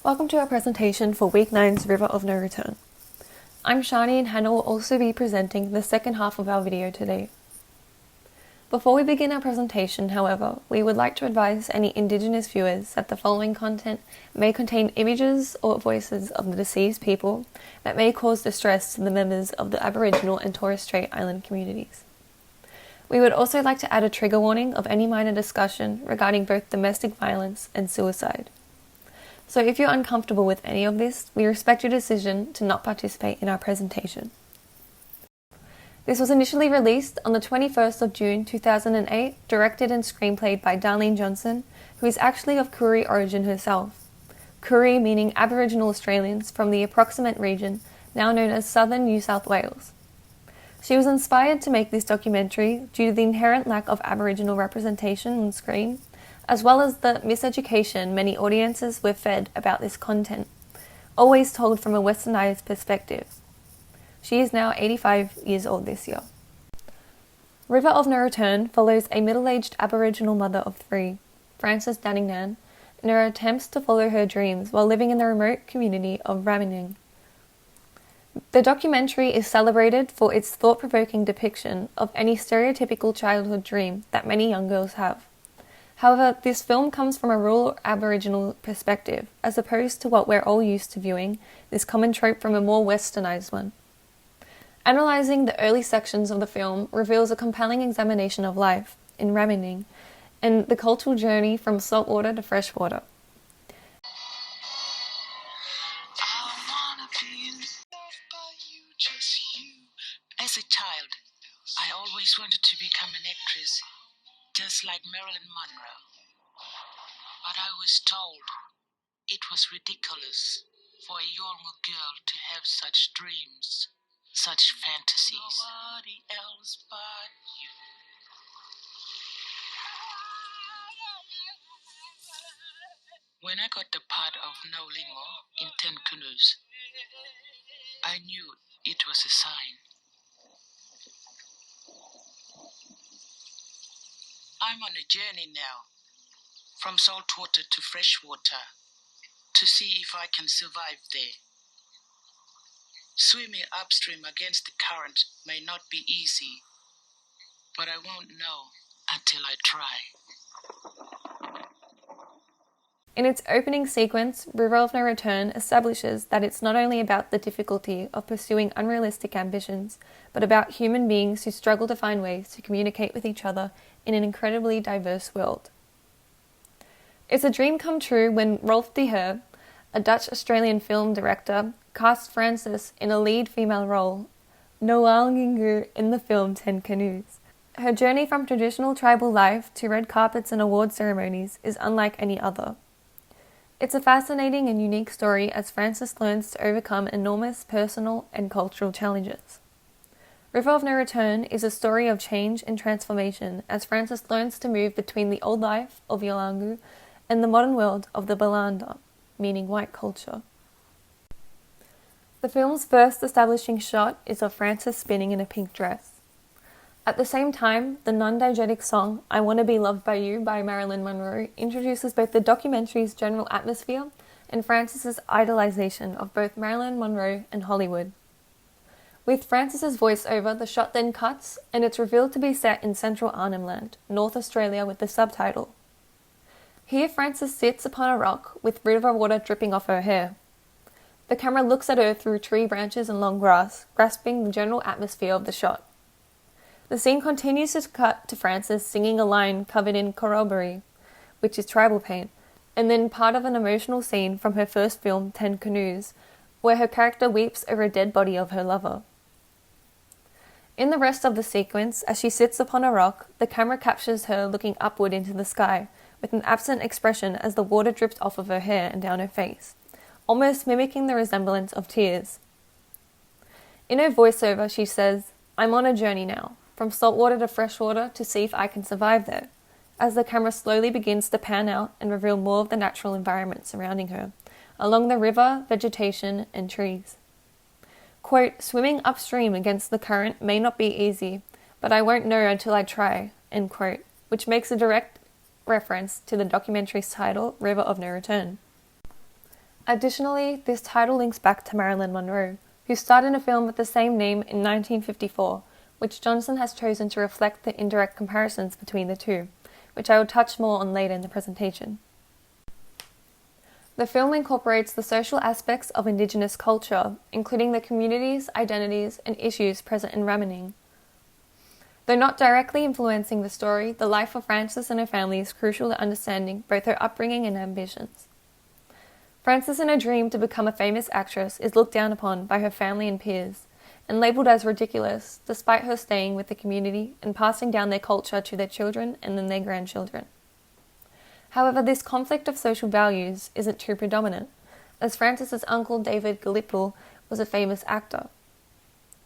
Welcome to our presentation for Week 9's River of No Return. I'm Shani and Hannah will also be presenting the second half of our video today. Before we begin our presentation, however, we would like to advise any Indigenous viewers that the following content may contain images or voices of the deceased people that may cause distress to the members of the Aboriginal and Torres Strait Island communities. We would also like to add a trigger warning of any minor discussion regarding both domestic violence and suicide. So if you're uncomfortable with any of this, we respect your decision to not participate in our presentation. This was initially released on the 21st of June 2008, directed and screenplayed by Darlene Johnson, who is actually of Koori origin herself. Koori meaning Aboriginal Australians from the approximate region now known as Southern New South Wales. She was inspired to make this documentary due to the inherent lack of Aboriginal representation on screen, as well as the miseducation many audiences were fed about this content, always told from a westernized perspective. She is now 85 years old this year. River of No Return follows a middle-aged Aboriginal mother of 3, Frances Daningnan, in her attempts to follow her dreams while living in the remote community of Ramining. The documentary is celebrated for its thought-provoking depiction of any stereotypical childhood dream that many young girls have. However, this film comes from a rural Aboriginal perspective, as opposed to what we're all used to viewing, this common trope from a more westernized one. Analysing the early sections of the film reveals a compelling examination of life in Ramining and the cultural journey from saltwater to freshwater. As a child, I always wanted to become an actress, just like Marilyn Monroe. But I was told it was ridiculous for a young girl to have such dreams, such fantasies. Nobody else but you. When I got the part of Nolingo in 10 Canoes, I knew it was a sign. I'm on a journey now, from saltwater to freshwater, to see if I can survive there. Swimming upstream against the current may not be easy, but I won't know until I try. In its opening sequence, River of No Return establishes that it's not only about the difficulty of pursuing unrealistic ambitions, but about human beings who struggle to find ways to communicate with each other in an incredibly diverse world. It's a dream come true when Rolf de Heer, a Dutch-Australian film director, cast Frances in a lead female role, Nolingo in the film 10 Canoes. Her journey from traditional tribal life to red carpets and award ceremonies is unlike any other. It's a fascinating and unique story as Frances learns to overcome enormous personal and cultural challenges. River of No Return is a story of change and transformation as Frances learns to move between the old life of Yolngu and the modern world of the Balanda, meaning white culture. The film's first establishing shot is of Frances spinning in a pink dress. At the same time, the non-diegetic song I Want to Be Loved by You by Marilyn Monroe introduces both the documentary's general atmosphere and Frances's idolization of both Marilyn Monroe and Hollywood. With Frances's voiceover, the shot then cuts and it's revealed to be set in central Arnhem Land, North Australia, with the subtitle. Here Frances sits upon a rock with river water dripping off her hair. The camera looks at her through tree branches and long grass, grasping the general atmosphere of the shot. The scene continues to cut to Frances singing a line covered in corroboree, which is tribal paint, and then part of an emotional scene from her first film, 10 Canoes, where her character weeps over a dead body of her lover. In the rest of the sequence, as she sits upon a rock, the camera captures her looking upward into the sky, with an absent expression as the water drips off of her hair and down her face, almost mimicking the resemblance of tears. In her voiceover, she says, "I'm on a journey now, from saltwater to freshwater to see if I can survive there," as the camera slowly begins to pan out and reveal more of the natural environment surrounding her, along the river, vegetation, and trees. Quote, "Swimming upstream against the current may not be easy, but I won't know until I try," end quote, which makes a direct reference to the documentary's title, River of No Return. Additionally, this title links back to Marilyn Monroe, who starred in a film with the same name in 1954, which Johnson has chosen to reflect the indirect comparisons between the two, which I will touch more on later in the presentation. The film incorporates the social aspects of Indigenous culture, including the communities, identities, and issues present in Ramaning. Though not directly influencing the story, the life of Frances and her family is crucial to understanding both her upbringing and ambitions. Frances, in her dream to become a famous actress, is looked down upon by her family and peers, and labelled as ridiculous, despite her staying with the community and passing down their culture to their children and then their grandchildren. However, this conflict of social values isn't too predominant, as Frances's uncle David Gallipol was a famous actor.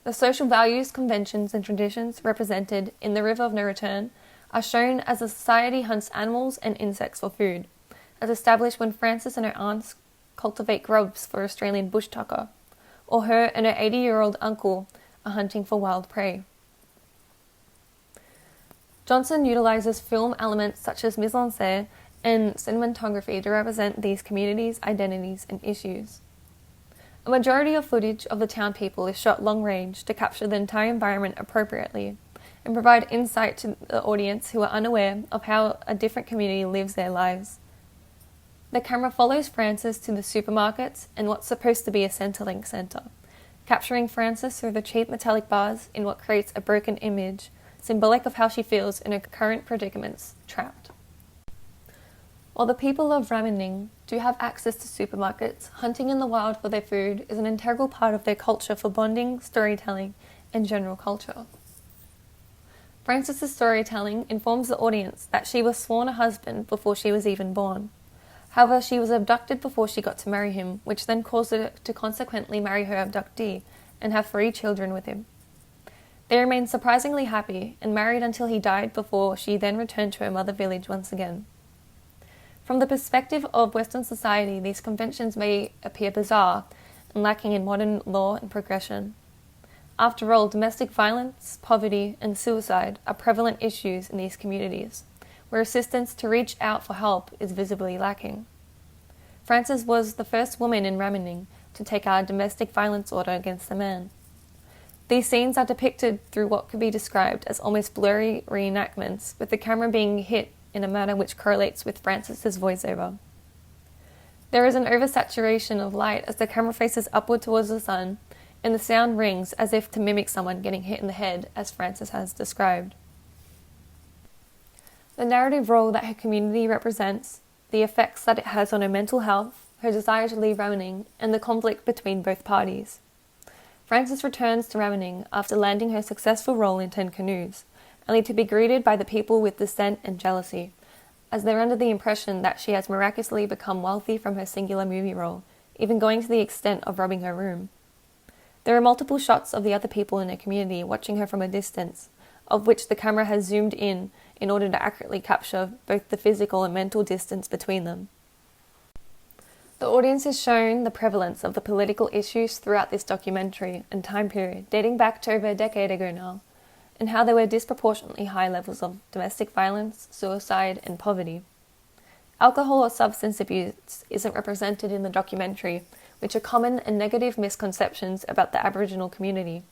The social values, conventions, and traditions represented in The River of No Return are shown as a society hunts animals and insects for food, as established when Frances and her aunts cultivate grubs for Australian bush tucker, or her and her 80-year-old uncle are hunting for wild prey. Johnson utilises film elements such as mise-en-scène and cinematography to represent these communities, identities, and issues. A majority of footage of the town people is shot long range to capture the entire environment appropriately and provide insight to the audience who are unaware of how a different community lives their lives. The camera follows Frances to the supermarkets and what's supposed to be a Centrelink centre, capturing Frances through the cheap metallic bars in what creates a broken image, symbolic of how she feels in her current predicaments, trapped. While the people of Ramaning do have access to supermarkets, hunting in the wild for their food is an integral part of their culture for bonding, storytelling, and general culture. Frances's storytelling informs the audience that she was sworn a husband before she was even born. However, she was abducted before she got to marry him, which then caused her to consequently marry her abductee and have 3 children with him. They remained surprisingly happy and married until he died before she then returned to her mother village once again. From the perspective of Western society, these conventions may appear bizarre and lacking in modern law and progression. After all, domestic violence, poverty, and suicide are prevalent issues in these communities, where assistance to reach out for help is visibly lacking. Frances was the first woman in Ramaning to take out a domestic violence order against a man. These scenes are depicted through what could be described as almost blurry reenactments, with the camera being hit in a manner which correlates with Frances's voiceover. There is an oversaturation of light as the camera faces upward towards the sun, and the sound rings as if to mimic someone getting hit in the head, as Frances has described. The narrative role that her community represents, the effects that it has on her mental health, her desire to leave Ramaning, and the conflict between both parties. Frances returns to Ramaning after landing her successful role in 10 Canoes, only to be greeted by the people with dissent and jealousy, as they're under the impression that she has miraculously become wealthy from her singular movie role, even going to the extent of robbing her room. There are multiple shots of the other people in her community watching her from a distance, of which the camera has zoomed in order to accurately capture both the physical and mental distance between them. The audience is shown the prevalence of the political issues throughout this documentary and time period, dating back to over a decade ago now, and how there were disproportionately high levels of domestic violence, suicide, and poverty. Alcohol or substance abuse isn't represented in the documentary, which are common and negative misconceptions about the Aboriginal community.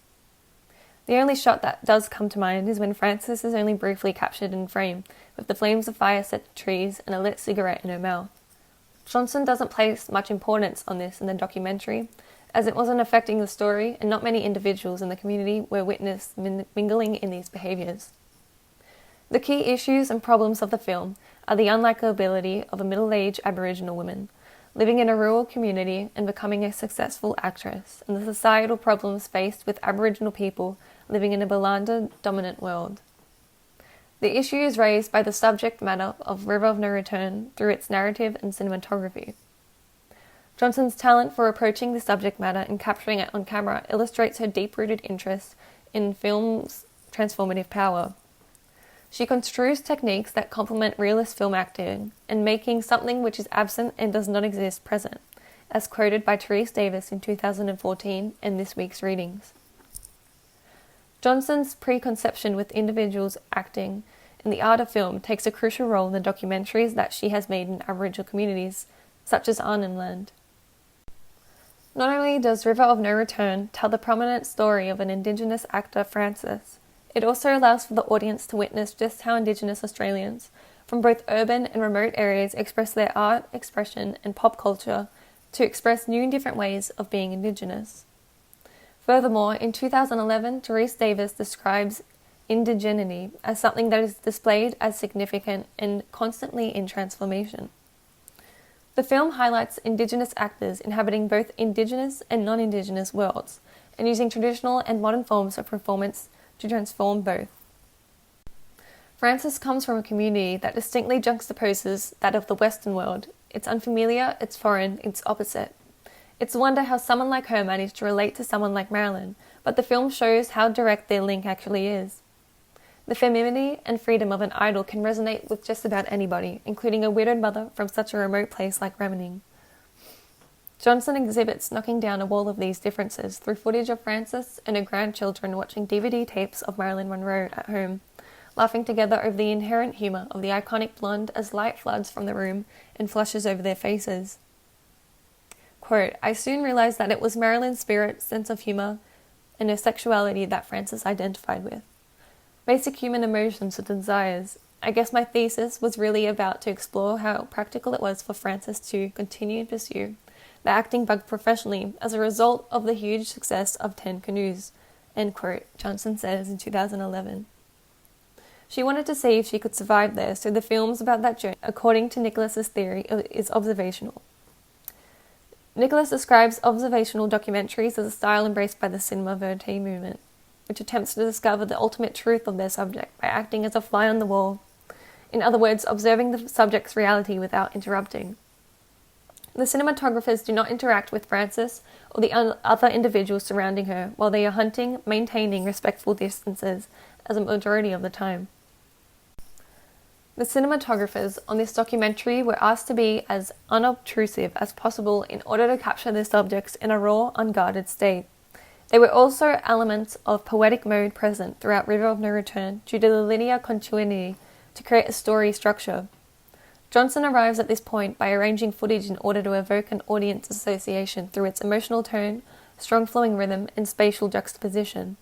The only shot that does come to mind is when Frances is only briefly captured in frame, with the flames of fire set to trees and a lit cigarette in her mouth. Johnson doesn't place much importance on this in the documentary, as it wasn't affecting the story and not many individuals in the community were witnessed mingling in these behaviours. The key issues and problems of the film are the unlikability of a middle-aged Aboriginal woman living in a rural community and becoming a successful actress, and the societal problems faced with Aboriginal people living in a Balanda-dominant world. The issue is raised by the subject matter of River of No Return through its narrative and cinematography. Johnson's talent for approaching the subject matter and capturing it on camera illustrates her deep-rooted interest in film's transformative power. She construes techniques that complement realist film acting and making something which is absent and does not exist present, as quoted by Therese Davis in 2014 in this week's readings. Johnson's preconception with individuals acting in the art of film takes a crucial role in the documentaries that she has made in Aboriginal communities, such as Arnhem Land. Not only does River of No Return tell the prominent story of an Indigenous actor, Francis, it also allows for the audience to witness just how Indigenous Australians, from both urban and remote areas, express their art, expression, and pop culture to express new and different ways of being Indigenous. Furthermore, in 2011, Therese Davis describes indigeneity as something that is displayed as significant and constantly in transformation. The film highlights Indigenous actors inhabiting both Indigenous and non-Indigenous worlds, and using traditional and modern forms of performance to transform both. Francis comes from a community that distinctly juxtaposes that of the Western world. It's unfamiliar, it's foreign, it's opposite. It's a wonder how someone like her managed to relate to someone like Marilyn, but the film shows how direct their link actually is. The femininity and freedom of an idol can resonate with just about anybody, including a widowed mother from such a remote place like Remening. Johnson exhibits knocking down a wall of these differences through footage of Francis and her grandchildren watching DVD tapes of Marilyn Monroe at home, laughing together over the inherent humour of the iconic blonde as light floods from the room and flushes over their faces. Quote, "I soon realised that it was Marilyn's spirit, sense of humour, and her sexuality that Francis identified with. Basic human emotions and desires. I guess my thesis was really about to explore how practical it was for Francis to continue to pursue the acting bug professionally as a result of the huge success of 10 Canoes," end quote, Johnson says in 2011. She wanted to see if she could survive there, so the film's about that journey, according to Nicholas's theory, is observational. Nicholas describes observational documentaries as a style embraced by the cinema verite movement, which attempts to discover the ultimate truth of their subject by acting as a fly on the wall. In other words, observing the subject's reality without interrupting. The cinematographers do not interact with Frances or the other individuals surrounding her while they are hunting, maintaining respectful distances as a majority of the time. The cinematographers on this documentary were asked to be as unobtrusive as possible in order to capture their subjects in a raw, unguarded state. There were also elements of poetic mode present throughout River of No Return due to the linear continuity to create a story structure. Johnson arrives at this point by arranging footage in order to evoke an audience association through its emotional tone, strong flowing rhythm, and spatial juxtaposition.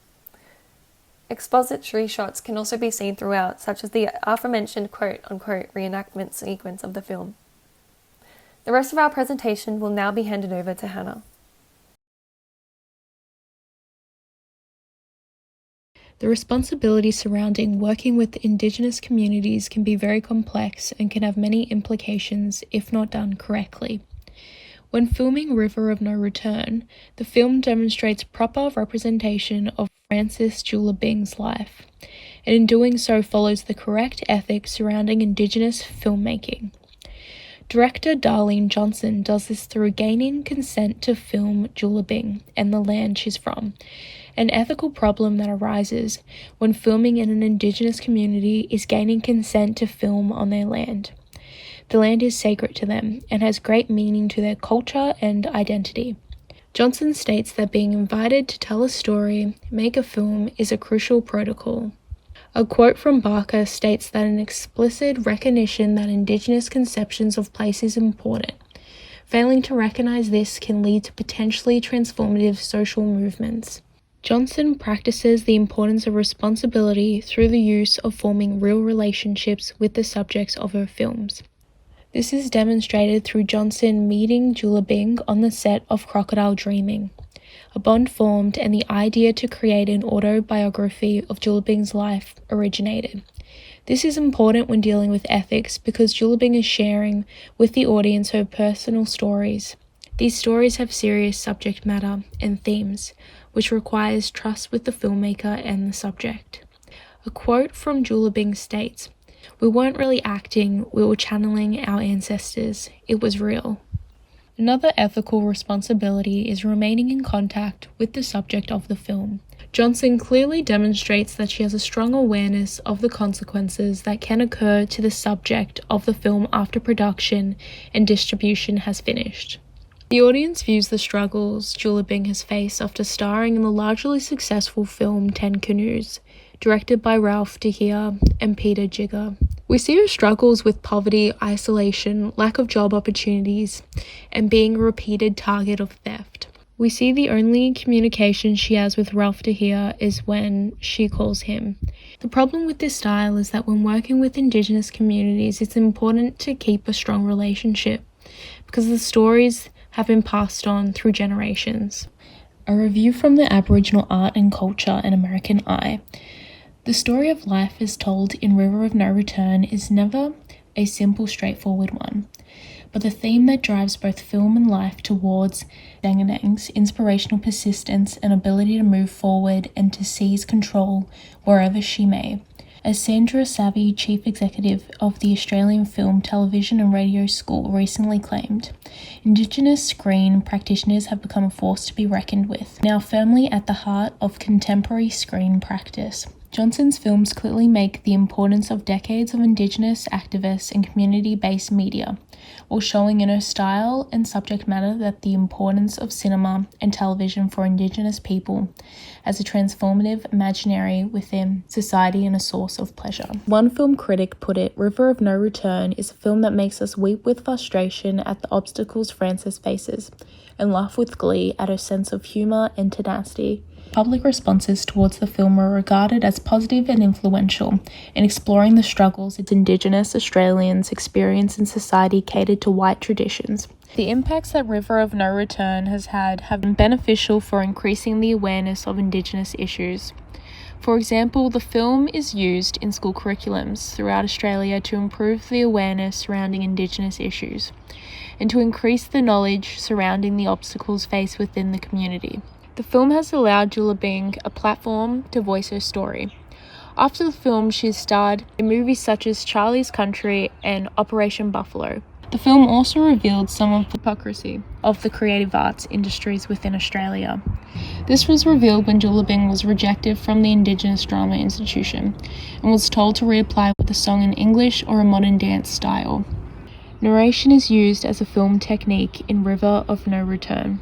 Expository shots can also be seen throughout, such as the aforementioned quote-unquote reenactment sequence of the film. The rest of our presentation will now be handed over to Hannah. The responsibility surrounding working with Indigenous communities can be very complex and can have many implications if not done correctly. When filming River of No Return, the film demonstrates proper representation of Francis Jula Bing's life, and in doing so follows the correct ethics surrounding Indigenous filmmaking. Director Darlene Johnson does this through gaining consent to film Jula Bing and the land she's from, an ethical problem that arises when filming in an Indigenous community is gaining consent to film on their land. The land is sacred to them and has great meaning to their culture and identity. Johnson states that being invited to tell a story, make a film, is a crucial protocol. A quote from Barker states that an explicit recognition that Indigenous conceptions of place is important. Failing to recognize this can lead to potentially transformative social movements. Johnson practices the importance of responsibility through the use of forming real relationships with the subjects of her films. This is demonstrated through Johnson meeting Jula Bing on the set of Crocodile Dreaming. A bond formed and the idea to create an autobiography of Jula Bing's life originated. This is important when dealing with ethics because Jula Bing is sharing with the audience her personal stories. These stories have serious subject matter and themes, which requires trust with the filmmaker and the subject. A quote from Jula Bing states, "We weren't really acting, we were channeling our ancestors. It was real." Another ethical responsibility is remaining in contact with the subject of the film. Johnson clearly demonstrates that she has a strong awareness of the consequences that can occur to the subject of the film after production and distribution has finished. The audience views the struggles Jula Bing has faced after starring in the largely successful film 10 Canoes, directed by Ralph De Geer and Peter Jigger. We see her struggles with poverty, isolation, lack of job opportunities, and being a repeated target of theft. We see the only communication she has with Ralph Dahir is when she calls him. The problem with this style is that when working with Indigenous communities, it's important to keep a strong relationship because the stories have been passed on through generations. A review from the Aboriginal Art and Culture and American Eye. The story of life as told in River of No Return is never a simple, straightforward one, but the theme that drives both film and life towards Danganang's inspirational persistence and ability to move forward and to seize control wherever she may. As Sandra Savvy, Chief Executive of the Australian Film, Television and Radio School, recently claimed, Indigenous screen practitioners have become a force to be reckoned with, now firmly at the heart of contemporary screen practice. Johnson's films clearly make the importance of decades of Indigenous activists and community-based media, while showing in her style and subject matter that the importance of cinema and television for Indigenous people as a transformative imaginary within society and a source of pleasure. One film critic put it, River of No Return is a film that makes us weep with frustration at the obstacles Frances faces, and laugh with glee at her sense of humour and tenacity. Public responses towards the film were regarded as positive and influential in exploring the struggles its Indigenous Australians experience in society catered to white traditions. The impacts that River of No Return has had have been beneficial for increasing the awareness of Indigenous issues. For example, the film is used in school curriculums throughout Australia to improve the awareness surrounding Indigenous issues and to increase the knowledge surrounding the obstacles faced within the community. The film has allowed Jula Bing a platform to voice her story. After the film, she has starred in movies such as Charlie's Country and Operation Buffalo. The film also revealed some of the hypocrisy of the creative arts industries within Australia. This was revealed when Jula Bing was rejected from the Indigenous Drama Institution and was told to reapply with a song in English or a modern dance style. Narration is used as a film technique in River of No Return.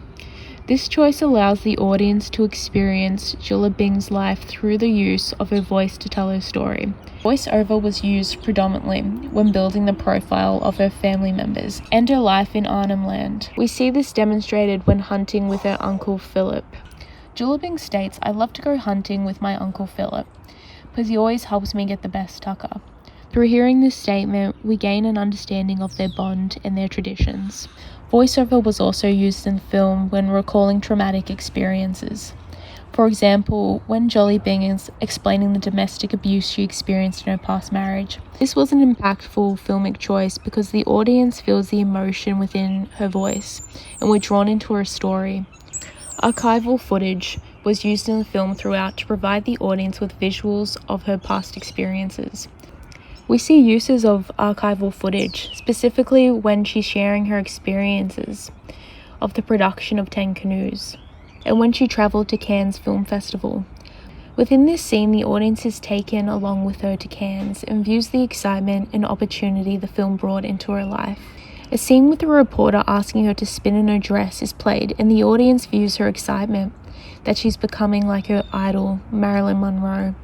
This choice allows the audience to experience Jula Bing's life through the use of her voice to tell her story. Voiceover was used predominantly when building the profile of her family members and her life in Arnhem Land. We see this demonstrated when hunting with her uncle Philip. Jula Bing states, I love to go hunting with my uncle Philip, because he always helps me get the best tucker. Through hearing this statement, we gain an understanding of their bond and their traditions. Voiceover was also used in the film when recalling traumatic experiences. For example, when Jolly Bing is explaining the domestic abuse she experienced in her past marriage. This was an impactful filmic choice because the audience feels the emotion within her voice, and we're drawn into her story. Archival footage was used in the film throughout to provide the audience with visuals of her past experiences. We see uses of archival footage, specifically when she's sharing her experiences of the production of 10 Canoes, and when she travelled to Cannes Film Festival. Within this scene, the audience is taken along with her to Cannes and views the excitement and opportunity the film brought into her life. A scene with a reporter asking her to spin in her dress is played, and the audience views her excitement that she's becoming like her idol, Marilyn Monroe.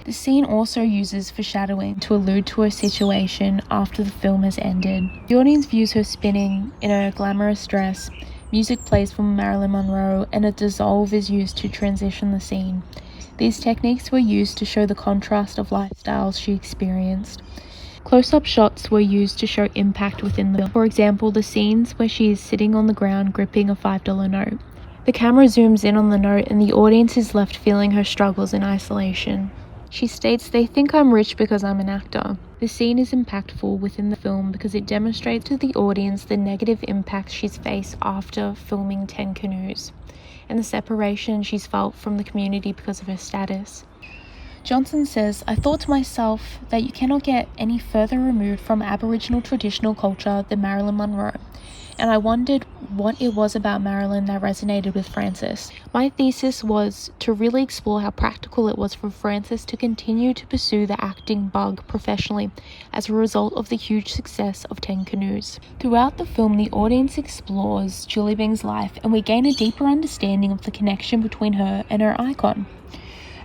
The scene also uses foreshadowing to allude to her situation after the film has ended. The audience views her spinning in her glamorous dress, music plays from Marilyn Monroe, and a dissolve is used to transition the scene. These techniques were used to show the contrast of lifestyles she experienced. Close-up shots were used to show impact within the film. For example, the scenes where she is sitting on the ground gripping a $5 note. The camera zooms in on the note and the audience is left feeling her struggles in isolation. She states, they think I'm rich because I'm an actor. The scene is impactful within the film because it demonstrates to the audience the negative impacts she's faced after filming 10 Canoes, and the separation she's felt from the community because of her status. Johnson says, I thought to myself that you cannot get any further removed from Aboriginal traditional culture than Marilyn Monroe, and I wondered what it was about Marilyn that resonated with Frances. My thesis was to really explore how practical it was for Frances to continue to pursue the acting bug professionally as a result of the huge success of 10 Canoes. Throughout the film, the audience explores Julie Bing's life, and we gain a deeper understanding of the connection between her and her icon.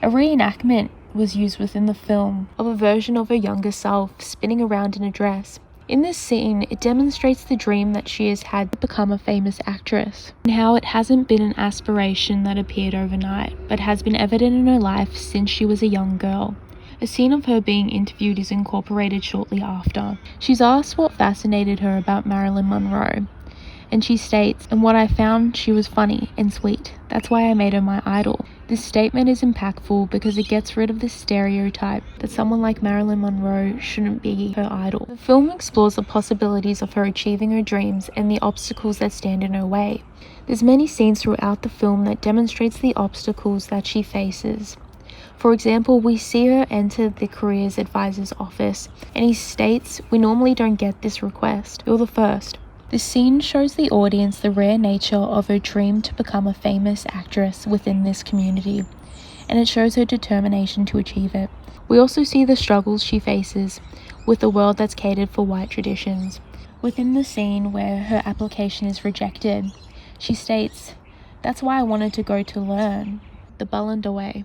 A reenactment was used within the film of a version of her younger self spinning around in a dress. In this scene, it demonstrates the dream that she has had to become a famous actress, and how it hasn't been an aspiration that appeared overnight, but has been evident in her life since she was a young girl. A scene of her being interviewed is incorporated shortly after. She's asked what fascinated her about Marilyn Monroe, and she states, "And what I found, she was funny and sweet. That's why I made her my idol." This statement is impactful because it gets rid of the stereotype that someone like Marilyn Monroe shouldn't be her idol. The film explores the possibilities of her achieving her dreams and the obstacles that stand in her way. There's many scenes throughout the film that demonstrates the obstacles that she faces. For example, we see her enter the careers advisor's office, and he states, "We normally don't get this request. You're the first." The scene shows the audience the rare nature of her dream to become a famous actress within this community, and it shows her determination to achieve it. We also see the struggles she faces with a world that's catered for white traditions. Within the scene where her application is rejected, she states, "That's why I wanted to go to learn." The Balland away.